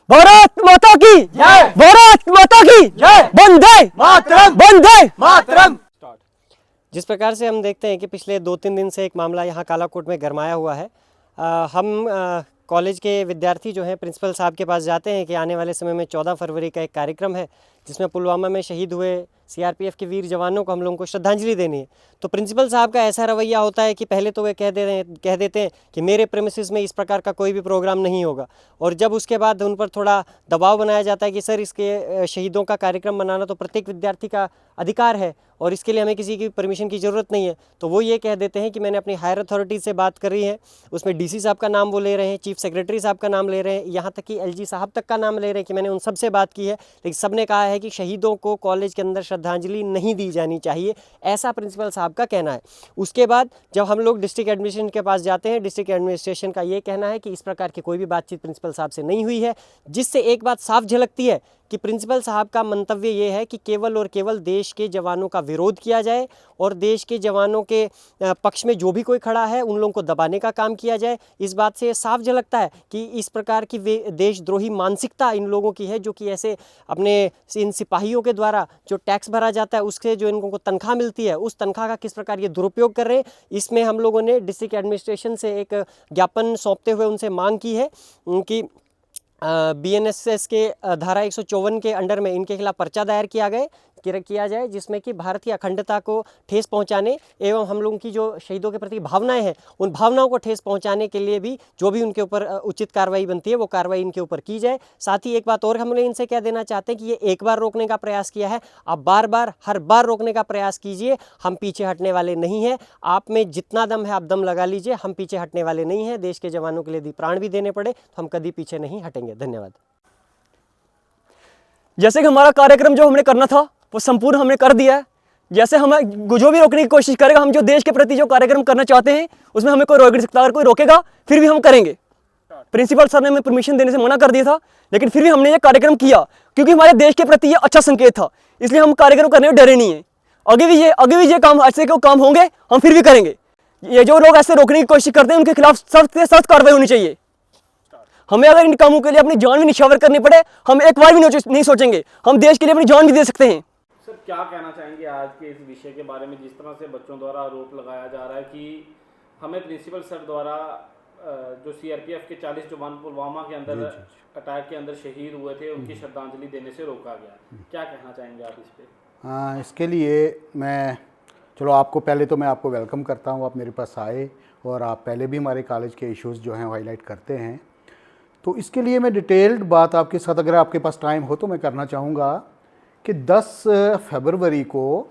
भारत माता की जय। भारत माता की जय। वंदे मातरम। वंदे मातरम। जिस प्रकार से हम देखते हैं कि पिछले 2-3 दिन से एक मामला यहाँ कालाकोट में गरमाया हुआ है। हम कॉलेज के विद्यार्थी जो हैं प्रिंसिपल साहब के पास जाते हैं कि आने वाले समय में 14 फरवरी का एक कार्यक्रम है जिसमें पुलवामा में शहीद हुए सीआरपीएफ के वीर जवानों को हम लोगों को श्रद्धांजलि देनी है। तो प्रिंसिपल साहब का ऐसा रवैया होता है कि पहले तो वे कह देते हैं कि मेरे प्रेमिसेस में इस प्रकार का कोई भी प्रोग्राम नहीं होगा, और जब उसके बाद उन पर थोड़ा दबाव बनाया जाता है कि सर इसके शहीदों का कार्यक्रम मनाना तो प्रत्येक विद्यार्थी का अधिकार है और इसके लिए हमें किसी की परमिशन की ज़रूरत नहीं है, तो वो ये कह देते हैं कि मैंने अपनी हायर अथॉरिटी से बात करी है। उसमें डीसी साहब का नाम वो ले रहे हैं, चीफ सेक्रेटरी साहब का नाम ले रहे हैं, यहाँ तक कि एलजी साहब तक का नाम ले रहे हैं कि मैंने उन सब से बात की है, लेकिन सब ने कहा है कि शहीदों को कॉलेज के अंदर श्रद्धांजलि नहीं दी जानी चाहिए, ऐसा प्रिंसिपल साहब का कहना है। उसके बाद जब हम लोग डिस्ट्रिक्ट एडमिनिस्ट्रेशन के पास जाते हैं, डिस्ट्रिक्ट एडमिनिस्ट्रेशन का ये कहना है कि इस प्रकार की कोई भी बातचीत प्रिंसिपल साहब से नहीं हुई है, जिससे एक बात साफ झलकती है कि प्रिंसिपल साहब का मंतव्य ये है कि केवल और केवल देश के जवानों का विरोध किया जाए और देश के जवानों के पक्ष में जो भी कोई खड़ा है उन लोगों को दबाने का काम किया जाए। इस बात से साफ झलकता है कि इस प्रकार की देशद्रोही मानसिकता इन लोगों की है, जो कि ऐसे अपने इन सिपाहियों के द्वारा जो टैक्स भरा जाता है उससे जो इनको तनख्वाह मिलती है उस तनख्वाह का किस प्रकार ये दुरुपयोग कर रहे हैं। इसमें हम लोगों ने डिस्ट्रिक्ट एडमिनिस्ट्रेशन से एक ज्ञापन सौंपते हुए उनसे मांग की है कि बीएनएसएस के धारा 154 के अंडर में इनके खिलाफ पर्चा दायर किया जाए, जिसमें कि भारतीय अखंडता को ठेस पहुंचाने एवं हम लोगों की जो शहीदों के प्रति भावनाएं हैं उन भावनाओं को ठेस पहुंचाने के लिए भी जो भी उनके ऊपर उचित कार्रवाई बनती है वो कार्रवाई इनके ऊपर की जाए। साथ ही एक बात और हम लोग इनसे कह देना चाहते हैं कि ये एक बार रोकने का प्रयास किया है, आप बार बार हर बार रोकने का प्रयास कीजिए, हम पीछे हटने वाले नहीं हैं। आप में जितना दम है आप दम लगा लीजिए, हम पीछे हटने वाले नहीं हैं। देश के जवानों के लिए यदि प्राण भी देने पड़े तो हम कभी पीछे नहीं हटेंगे। धन्यवाद। जैसे कि हमारा कार्यक्रम जो हमने करना था वो संपूर्ण हमने कर दिया है। जैसे हमें जो भी रोकने की कोशिश करेगा, हम जो देश के प्रति जो कार्यक्रम करना चाहते हैं उसमें हमें कोई रोक नहीं सकता। अगर कोई रोकेगा फिर भी हम करेंगे। प्रिंसिपल सर ने हमें परमिशन देने से मना कर दिया था, लेकिन फिर भी हमने ये कार्यक्रम किया क्योंकि हमारे देश के प्रति ये अच्छा संकेत था, इसलिए हम कार्यक्रम करने में डरे नहीं हैं। आगे भी ये काम ऐसे के काम होंगे, हम फिर भी करेंगे। ये जो लोग ऐसे रोकने की कोशिश करते हैं उनके खिलाफ सख्त से सख्त कार्रवाई होनी चाहिए। हमें अगर इन कामों के लिए अपनी जान भी निछावर करनी पड़े, हम एक बार भी नहीं सोचेंगे, हम देश के लिए अपनी जान भी दे सकते हैं। सर क्या कहना चाहेंगे आज के इस विषय के बारे में, जिस तरह से बच्चों द्वारा आरोप लगाया जा रहा है कि हमें प्रिंसिपल सर द्वारा जो सीआरपीएफ के 40 जवान पुलवामा के अंदर अटैक के अंदर शहीद हुए थे उनकी श्रद्धांजलि देने से रोका गया, क्या कहना चाहेंगे आप इस पर? हाँ, इसके लिए चलो आपको पहले तो मैं आपको वेलकम करता हूँ, आप मेरे पास आए और आप पहले भी हमारे कॉलेज के इश्यूज़ जो हैं हाईलाइट करते हैं। तो इसके लिए मैं डिटेल्ड बात आपके साथ, अगर आपके पास टाइम हो तो मैं करना चाहूँगा कि 10 फरवरी को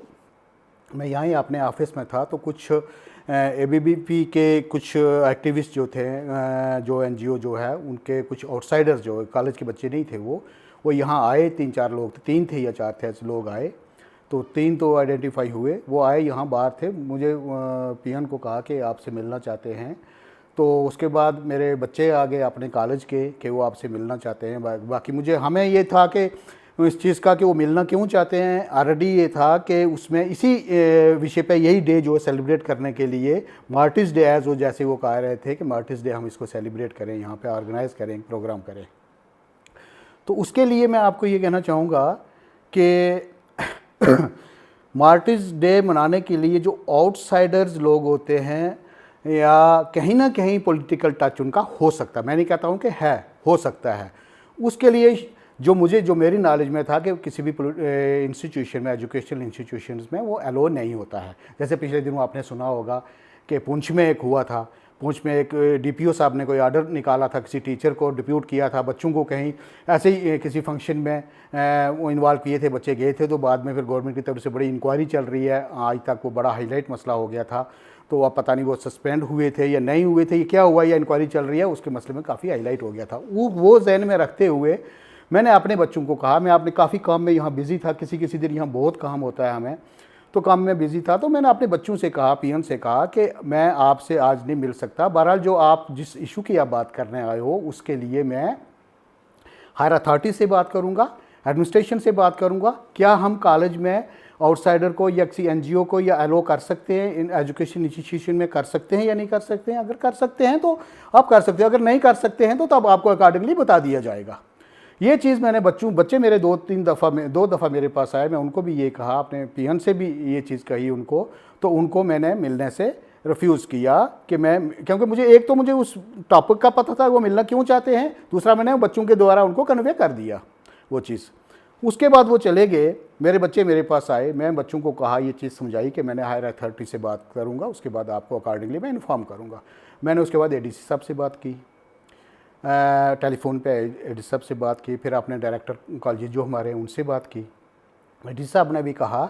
मैं यहाँ ही अपने ऑफिस में था, तो कुछ एबीवीपी के कुछ एक्टिविस्ट जो थे, जो एनजीओ जो है उनके कुछ आउटसाइडर्स जो कॉलेज के बच्चे नहीं थे वो यहाँ आए। 3-4 लोग थे, 3 थे या 4 थे ऐसे लोग आए, तो 3 तो आइडेंटिफाई हुए। वो आए यहाँ बाहर थे, मुझे पीएन को कहा कि आपसे मिलना चाहते हैं। तो उसके बाद मेरे बच्चे आ गए अपने कॉलेज के कि वो आपसे मिलना चाहते हैं। बाकी हमें ये था कि इस चीज़ का कि वो मिलना क्यों चाहते हैं, ऑलरेडी ये था कि उसमें इसी विषय पे यही डे जो है सेलिब्रेट करने के लिए मार्टिस डे एज वो जैसे वो कह रहे थे कि मार्टिस डे हम इसको सेलिब्रेट करें, यहाँ पे ऑर्गेनाइज़ करें, प्रोग्राम करें। तो उसके लिए मैं आपको ये कहना चाहूँगा कि मार्टिस डे मनाने के लिए जो आउटसाइडर्स लोग होते हैं या कहीं ना कहीं पॉलिटिकल टच उनका हो सकता है, मैं नहीं कहता हूँ कि है, हो सकता है, उसके लिए जो मेरी नॉलेज में था कि किसी भी इंस्टीट्यूशन में, एजुकेशनल इंस्टीट्यूशंस में वो अलो नहीं होता है। जैसे पिछले दिनों आपने सुना होगा कि पुंछ में एक हुआ था, पुंछ में एक डीपीओ साहब ने कोई ऑर्डर निकाला था, किसी टीचर को डिप्यूट किया था, बच्चों को कहीं ऐसे ही किसी फंक्शन में वो इन्वॉल्व किए थे, बच्चे गए थे, तो बाद में फिर गवर्नमेंट की तरफ से बड़ी इंक्वायरी चल रही है। आज तक वो बड़ा हाईलाइट मसला हो गया था, तो अब पता नहीं वो सस्पेंड हुए थे या नहीं हुए थे, ये क्या हुआ या इंक्वायरी चल रही है, उसके मसले में काफ़ी हाईलाइट हो गया था। वो जहन में रखते हुए मैंने अपने बच्चों को कहा, मैं अपने काफ़ी काम में यहाँ बिज़ी था, किसी दिन यहाँ बहुत काम होता है हमें, तो काम में बिज़ी था, तो मैंने अपने बच्चों से कहा, पीएन से कहा कि मैं आपसे आज नहीं मिल सकता। बहरहाल जो आप जिस इशू की आप बात करने आए हो उसके लिए मैं हायर अथॉरिटी से बात करूँगा, एडमिनिस्ट्रेशन से बात करूँगा, क्या हम कॉलेज में आउटसाइडर को या किसी एनजीओ को या अलो कर सकते हैं, इन एजुकेशन इंस्टीट्यूशन में कर सकते हैं या नहीं कर सकते हैं। अगर कर सकते हैं तो आप कर सकते हैं, अगर नहीं कर सकते हैं तो तब आपको अकॉर्डिंगली बता दिया जाएगा। ये चीज़ मैंने बच्चे मेरे 2 दफ़ा मेरे पास आए, मैं उनको भी ये कहा, अपने पीएन से भी ये चीज़ कही उनको, तो उनको मैंने मिलने से रिफ्यूज़ किया कि मैं, क्योंकि मुझे उस टॉपिक का पता था वो मिलना क्यों चाहते हैं, दूसरा मैंने बच्चों के द्वारा उनको कन्वे कर दिया वो चीज़। उसके बाद वो चले गए, मेरे बच्चे मेरे पास आए, मैं बच्चों को कहा, ये चीज़ समझाई कि मैंने हायर अथॉरिटी से बात करूँगा, उसके बाद आपको अकॉर्डिंगली मैं इन्फॉर्म करूँगा। मैंने उसके बाद एडीसी साहब से बात की, टेलीफोन पे एडीसी साहब से बात की, फिर अपने डायरेक्टर कॉलेज जो हमारे हैं उनसे बात की। एडीसी साहब ने भी कहा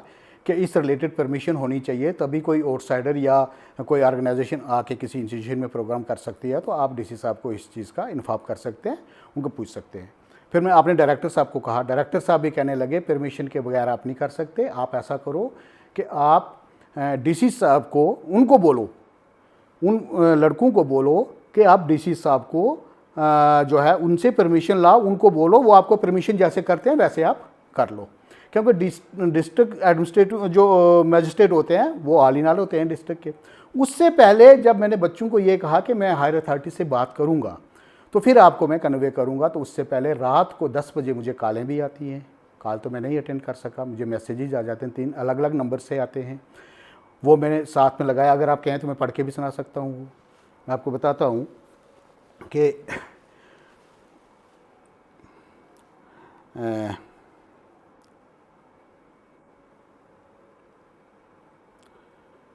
कि इस रिलेटेड परमिशन होनी चाहिए, तभी कोई आउटसाइडर या कोई ऑर्गेनाइजेशन आके किसी इंस्टीट्यूशन में प्रोग्राम कर सकती है, तो आप डीसी साहब को इस चीज़ का इन्फॉर्म कर सकते हैं, उनको पूछ सकते हैं। फिर मैं अपने डायरेक्टर साहब को कहा, डायरेक्टर साहब भी कहने लगे परमिशन के बगैर आप नहीं कर सकते, आप ऐसा करो कि आप डीसी साहब को, उनको बोलो, उन लड़कों को बोलो कि आप डीसी साहब को जो है उनसे परमिशन लाओ, उनको बोलो वो आपको परमिशन जैसे करते हैं वैसे आप कर लो, क्योंकि डिस्ट्रिक्ट एडमिनिस्ट्रेटिव जो मजिस्ट्रेट होते हैं वो ऑल इन ऑल होते हैं डिस्ट्रिक्ट के। उससे पहले जब मैंने बच्चों को ये कहा कि मैं हायर अथॉरिटी से बात करूँगा तो फिर आपको मैं कन्वे करूँगा, तो उससे पहले रात को 10 बजे मुझे कॉलें भी आती हैं, कॉल तो मैं नहीं अटेंड कर सका, मुझे मैसेजेस आ जाते हैं, 3 अलग अलग नंबर से आते हैं, वो मैंने साथ में लगाया। अगर आप कहें तो मैं पढ़ के भी सुना सकता हूँ। मैं आपको बताता हूँ कि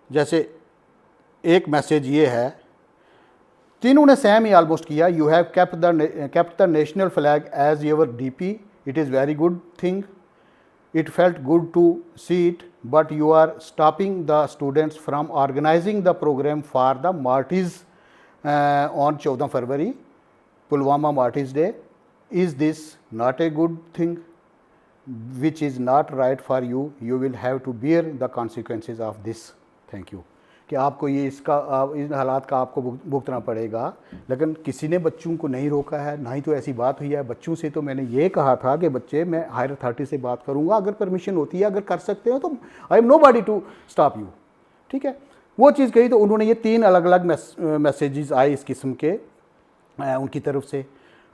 जैसे एक मैसेज ये है, तीनों ने सेम ही ऑलमोस्ट किया। You have kept the national flag as your DP. It is very good thing. It felt good to see it, but you are stopping the students from organizing the program for the Martyrs on 14 February, Pulwama Martyrs Day. Is this not a good thing? Which is not right for you. You will have to bear the consequences of this. Thank you. कि आपको ये इन हालात का आपको भुगतना पड़ेगा, लेकिन किसी ने बच्चों को नहीं रोका है, ना ही तो ऐसी बात हुई है। बच्चों से तो मैंने ये कहा था कि बच्चे मैं हायर अथॉरिटी से बात करूंगा, अगर परमिशन होती है, अगर कर सकते हो तो I am nobody to stop you, ठीक है, वो चीज़ कही। तो उन्होंने ये 3 अलग अलग मैसेजेस आए इस किस्म के उनकी तरफ से।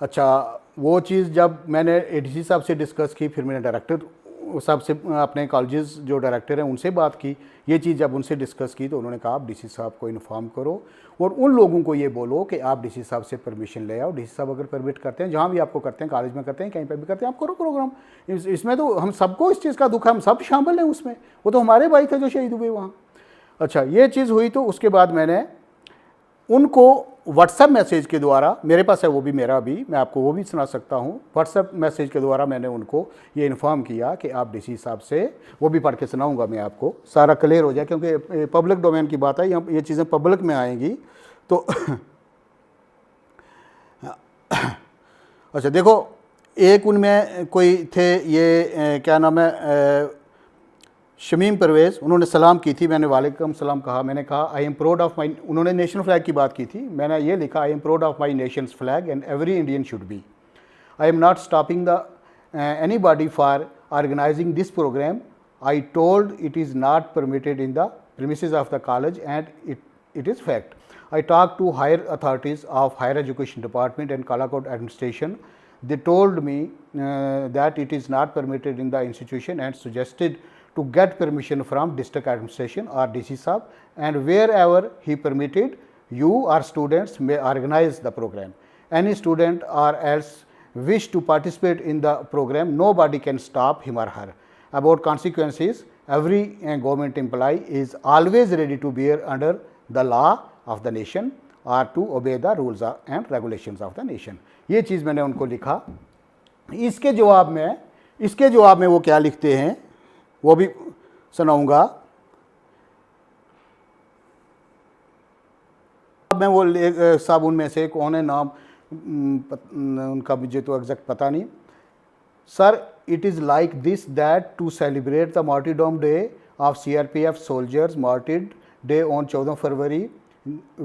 अच्छा, वो चीज़ जब मैंने एडीसी साहब से डिस्कस की, फिर मैंने डायरेक्टर साहब से, अपने कॉलेजेस जो डायरेक्टर हैं उनसे बात की, ये चीज़ जब उनसे डिस्कस की तो उन्होंने कहा आप डीसी साहब को इन्फॉर्म करो और उन लोगों को ये बोलो कि आप डीसी साहब से परमिशन ले आओ। डीसी साहब अगर परमिट करते हैं, जहाँ भी आपको करते हैं, कॉलेज में करते हैं, कहीं पर भी करते हैं, आप करो प्रोग्राम। इसमें तो हम सबको इस चीज़ का दुख है, हम सब शामिल हैं उसमें, वो तो हमारे भाई थे जो शहीद हुए वहाँ। अच्छा, ये चीज़ हुई। तो उसके बाद मैंने उनको व्हाट्सएप मैसेज के द्वारा, मेरे पास है वो भी, मेरा भी, मैं आपको वो भी सुना सकता हूँ। व्हाट्सएप मैसेज के द्वारा मैंने उनको ये इन्फॉर्म किया कि आप डीसी साहब से, वो भी पढ़ के सुनाऊंगा मैं आपको, सारा क्लियर हो जाए, क्योंकि पब्लिक डोमेन की बात है, ये चीज़ें पब्लिक में आएंगी तो अच्छा देखो, एक उनमें कोई थे, ये क्या नाम है, शमीम परवेज़, उन्होंने सलाम की थी, मैंने वालेकुम सलाम कहा, मैंने कहा आई एम प्राउड ऑफ माई, उन्होंने नेशनल फ्लैग की बात की थी, मैंने ये लिखा I am proud of my nation's flag and every Indian should be. I am not stopping the anybody for organising this programme. I told it is not permitted in the premises of the college and it is fact. I talked to higher authorities of higher education department and Kalakot administration. They told me that it is not permitted in the institution and suggested to get permission from district administration or DC sahab, and wherever he permitted, you or students may organize the program. Any student or else wish to participate in the program, nobody can stop him or her. About consequences, every government employee is always ready to bear under the law of the nation or to obey the rules and regulations of the nation. ये चीज़ मैंने उनको लिखा। इसके जवाब में वो क्या लिखते हैं वो भी सुनाऊंगा। मैं वो साहब उनमें से कौन है, नाम उनका मुझे तो एग्जैक्ट पता नहीं। Sir, it is like this that to celebrate the martyrdom day of CRPF soldiers martyred day on 14 February,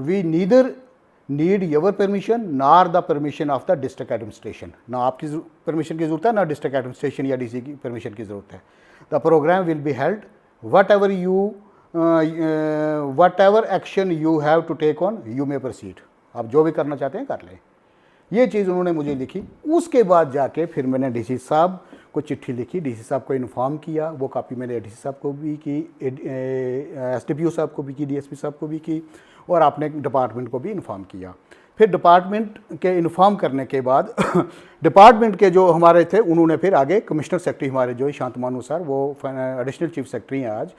we neither need your permission nor the permission of the district administration. ना आपकी permission की ज़रूरत है, ना district administration या DC की permission की ज़रूरत है। The program will be held, whatever action you have to take on, you may proceed. आप जो भी करना चाहते हैं कर लें। ये चीज़ उन्होंने मुझे लिखी। उसके बाद जाके फिर मैंने डीसी साहब को चिट्ठी लिखी, डीसी साहब को इन्फॉर्म किया, वो कॉपी मैंने डीसी साहब को भी की, एसडीपीओ साहब को भी की, डीएसपी साहब को भी की, और आपने डिपार्टमेंट को भी इन्फॉर्म किया। फिर डिपार्टमेंट के इन्फॉर्म करने के बाद डिपार्टमेंट के जो हमारे थे उन्होंने फिर आगे कमिश्नर सेक्रेटरी हमारे जो शांतमानु सर, वो एडिशनल चीफ सेक्रेटरी हैं आज,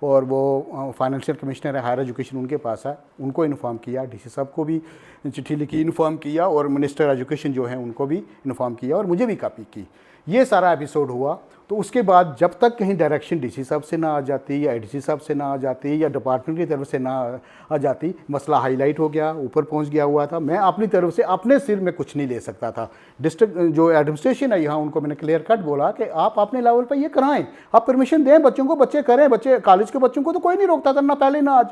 और वो फाइनेंशियल कमिश्नर है हायर एजुकेशन, उनके पास है, उनको इन्फॉर्म किया, डीसी साहब को भी चिट्ठी लिखी, इन्फॉर्म किया, और मिनिस्टर एजुकेशन जो हैं उनको भी इन्फॉर्म किया, और मुझे भी कॉपी की। ये सारा एपिसोड हुआ। तो उसके बाद जब तक कहीं डायरेक्शन डीसी साहब से ना आ जाती, या एडीसी साहब से ना आ जाती, या डिपार्टमेंट की तरफ से ना आ जाती, मसला हाईलाइट हो गया, ऊपर पहुंच गया हुआ था। मैं अपनी तरफ से अपने सिर में कुछ नहीं ले सकता था। डिस्ट्रिक्ट जो एडमिनिस्ट्रेशन है यहाँ, उनको मैंने क्लियर कट बोला कि आप अपने लेवल पर ये कराएं, आप परमिशन दें बच्चों को, बच्चे करें, बच्चे कॉलेज के बच्चों को तो कोई नहीं रोकता था, ना पहले ना आज।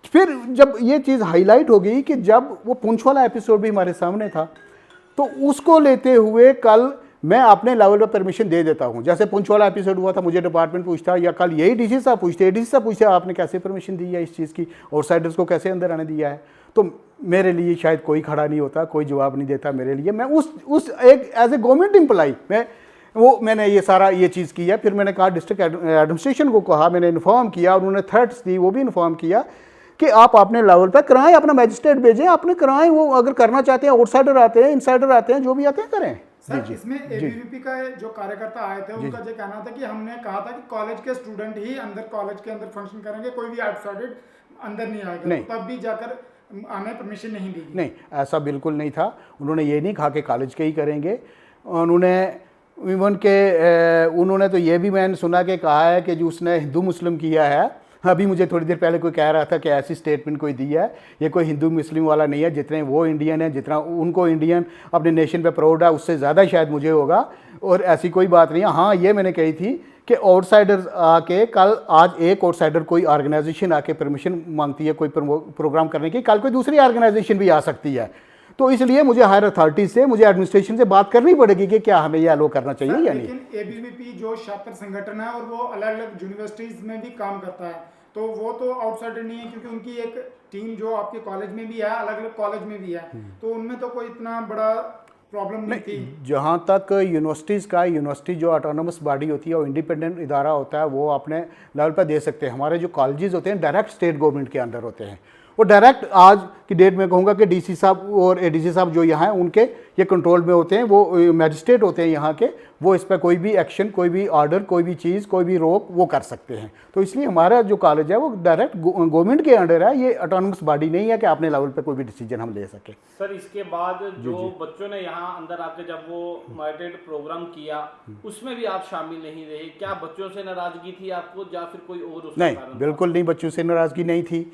फिर जब ये चीज़ हाईलाइट हो गई कि जब वो पुंछ वाला एपिसोड भी हमारे सामने था, तो उसको लेते हुए कल मैं अपने लेवल पर परमिशन दे देता हूं। जैसे पुंछ वाला एपिसोड हुआ था, मुझे डिपार्टमेंट पूछता, या कल यही डीसी साहब पूछते, डीसी साहब पूछते आपने कैसे परमिशन दी है इस चीज़ की, आउटसाइडर्स को कैसे अंदर आने दिया है, तो मेरे लिए शायद कोई खड़ा नहीं होता, कोई जवाब नहीं देता मेरे लिए। मैं उस एक एज ए गवर्नमेंट एम्प्लॉई मैंने ये सारा ये चीज़ की है। फिर मैंने कहा डिस्ट्रिक्ट एडमिनिस्ट्रेशन को कहा, मैंने इन्फॉर्म किया, उन्होंने थ्रेट्स दी, वो भी इन्फॉर्म किया कि आप अपने लेवल पर कराएं, अपना मैजिस्ट्रेट भेजें, आपने कराएं, वो अगर करना चाहते हैं, आउटसाइडर आते हैं, इनसाइडर आते हैं, जो भी आते हैं करें। सर, इसमें एबीवीपी का जो कार्यकर्ता आए थे उनका ये कहना था कि हमने कहा था कि कॉलेज के स्टूडेंट ही अंदर कॉलेज के अंदर फंक्शन करेंगे, कोई भी आउटसाइडर अंदर नहीं आएगा, नहीं। तब भी जाकर आने परमिशन नहीं दी। नहीं, ऐसा बिल्कुल नहीं था। उन्होंने ये नहीं कहा कि कॉलेज के ही करेंगे। उन्होंने इवन के उन्होंने तो ये भी मैंने सुना कि कहा है कि जो उसने हिंदू मुस्लिम किया है, अभी मुझे थोड़ी देर पहले कोई कह रहा था कि ऐसी स्टेटमेंट कोई दी है, ये कोई हिंदू मुस्लिम वाला नहीं है, जितने वो इंडियन है, जितना उनको इंडियन अपने नेशन पे प्राउड है, उससे ज़्यादा शायद मुझे होगा, और ऐसी कोई बात नहीं है। हाँ, ये मैंने कही थी कि आउटसाइडर्स आके कल, आज एक आउटसाइडर कोई ऑर्गेनाइजेशन आके परमिशन मांगती है कोई प्रोग्राम करने की, कल कोई दूसरी ऑर्गेनाइजेशन भी आ सकती है। तो इसलिए मुझे हायर अथॉरिटी से, मुझे एडमिनिस्ट्रेशन से बात करनी पड़ेगी कि क्या हमें ये अलो करना चाहिए या नहीं। लेकिन एबीवीपी जो छात्र संगठन है और वो अलग अलग यूनिवर्सिटीज में भी काम करता है, तो वो तो आउटसाइडर नहीं है, क्योंकि उनकी एक टीम जो आपके कॉलेज में भी है, अलग अलग कॉलेज में भी है, तो उनमें तो कोई इतना बड़ा प्रॉब्लम नहीं थी। जहाँ तक यूनिवर्सिटीज़ का, यूनिवर्सिटी जो ऑटोनमस बॉडी होती है और इंडिपेंडेंट इदारा होता है, वो अपने लेवल पर दे सकते हैं। हमारे जो कॉलेजेस होते हैं डायरेक्ट स्टेट गवर्नमेंट के अंडर होते हैं, वो डायरेक्ट आज की डेट में कहूँगा कि डीसी साहब और एडीसी साहब जो यहाँ हैं उनके ये कंट्रोल में होते हैं, वो मैजिस्ट्रेट होते हैं यहाँ के, वो इस पर कोई भी एक्शन, कोई भी ऑर्डर, कोई भी चीज़, कोई भी रोक वो कर सकते हैं। तो इसलिए हमारा जो कॉलेज है वो डायरेक्ट गवर्नमेंट के अंडर है, ये ऑटोनमस बॉडी नहीं है कि अपने लेवल पर कोई भी डिसीजन हम ले सकें। सर, इसके बाद जो बच्चों ने यहाँ अंदर आके जब वो मॉडरेट प्रोग्राम किया, उसमें भी आप शामिल नहीं रहे, क्या बच्चों से नाराजगी थी आपको या फिर कोई और? नहीं, बिल्कुल नहीं, बच्चों से नाराजगी नहीं थी,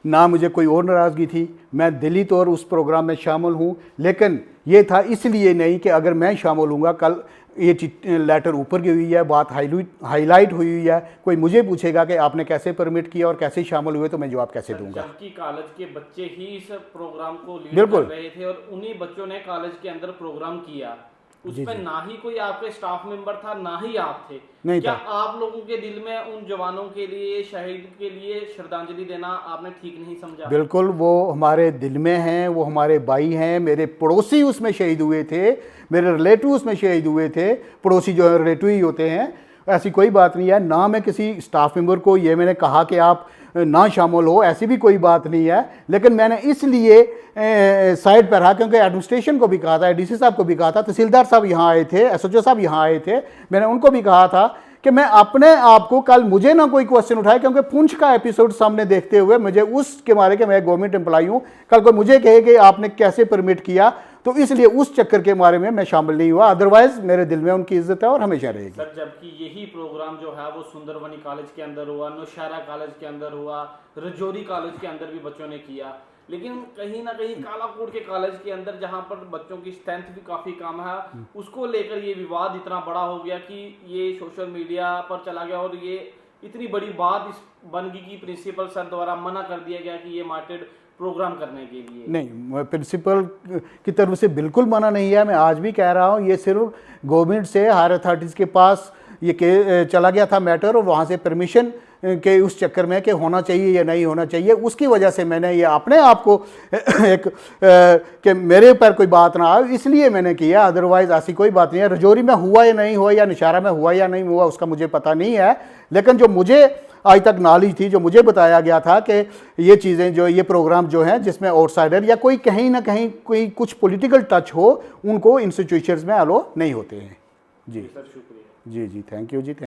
ना मुझे कोई और नाराज़गी थी। मैं दिली तौर उस प्रोग्राम में शामिल हूँ, लेकिन ये था इसलिए नहीं कि अगर मैं शामिल हूँगा, कल ये लेटर ऊपर की हुई है, बात हाईलाइट हुई है, कोई मुझे पूछेगा कि आपने कैसे परमिट किया और कैसे शामिल हुए, तो मैं जवाब कैसे दूंगा। जबकि कॉलेज के बच्चे ही इस प्रोग्राम को लीड कर रहे थे और उन्हीं बच्चों ने कॉलेज के अंदर प्रोग्राम किया, उसमें ना ही कोई आपके स्टाफ मेंबर था, ना ही आप थे। नहीं क्या था। आप लोगों के दिल में उन जवानों के लिए, शहीद के लिए श्रद्धांजलि देना आपने ठीक नहीं समझा? बिल्कुल, वो हमारे दिल में हैं, वो हमारे भाई हैं, मेरे पड़ोसी उसमें शहीद हुए थे, मेरे रिलेटिव उसमें शहीद हुए थे, पड़ोसी जो है रिलेटिव ही होते हैं, ऐसी कोई बात नहीं है। ना मैं किसी स्टाफ मेंबर को ये मैंने कहा कि आप ना शामिल हो, ऐसी भी कोई बात नहीं है, लेकिन मैंने इसलिए साइड पर रहा क्योंकि एडमिनिस्ट्रेशन को भी कहा था, डीसी साहब को भी कहा था, तहसीलदार साहब यहाँ आए थे, एसएचओ साहब यहाँ आए थे, मैंने उनको भी कहा था कि मैं अपने आप को, कल मुझे ना कोई क्वेश्चन उठाए, क्योंकि पुंछ का एपिसोड सामने देखते हुए मुझे उसके मारे कि मैं गवर्नमेंट एम्प्लॉई हूँ, कल कोई मुझे कहे कि आपने कैसे परमिट किया, तो इसलिए उस चक्कर के बारे में मैं शामिल नहीं हुआ। अदरवाइज मेरे दिल में उनकी इज्जत है और हमेशा रहेगी। सर, जबकि यही प्रोग्राम जो है वो सुंदरवनी कॉलेज के अंदर हुआ, नौशहरा कॉलेज के अंदर हुआ, रजौरी कॉलेज के अंदर भी बच्चों ने किया, लेकिन कहीं ना कहीं कालाकोट के कॉलेज के अंदर जहां पर बच्चों की स्ट्रेंथ भी काफी कम है, उसको लेकर ये विवाद इतना बड़ा हो गया कि ये सोशल मीडिया पर चला गया और ये इतनी बड़ी बात इस बन गई कि प्रिंसिपल सर द्वारा मना कर दिया गया कि ये मार्टेड प्रोग्राम करने के लिए। नहीं, प्रिंसिपल की तरफ से बिल्कुल मना नहीं है, मैं आज भी कह रहा हूँ, ये सिर्फ गवर्नमेंट से हायर अथॉरिटीज़ के पास ये चला गया था मैटर, और वहाँ से परमिशन के उस चक्कर में कि होना चाहिए या नहीं होना चाहिए, उसकी वजह से मैंने ये अपने आप को एक कि मेरे पर कोई बात ना आए इसलिए मैंने किया, अदरवाइज़ ऐसी कोई बात नहीं है। रजौरी में हुआ या नहीं हुआ या निशारा में हुआ या नहीं हुआ उसका मुझे पता नहीं है, लेकिन जो मुझे आज तक नॉलेज थी, जो मुझे बताया गया था कि ये चीज़ें जो ये प्रोग्राम जो हैं जिसमें आउटसाइडर या कोई कहीं ना कहीं कोई कुछ पॉलिटिकल टच हो, उनको इंस्टीट्यूशंस में अलो नहीं होते हैं। जी सर शुक्रिया। जी थैंक यू जी।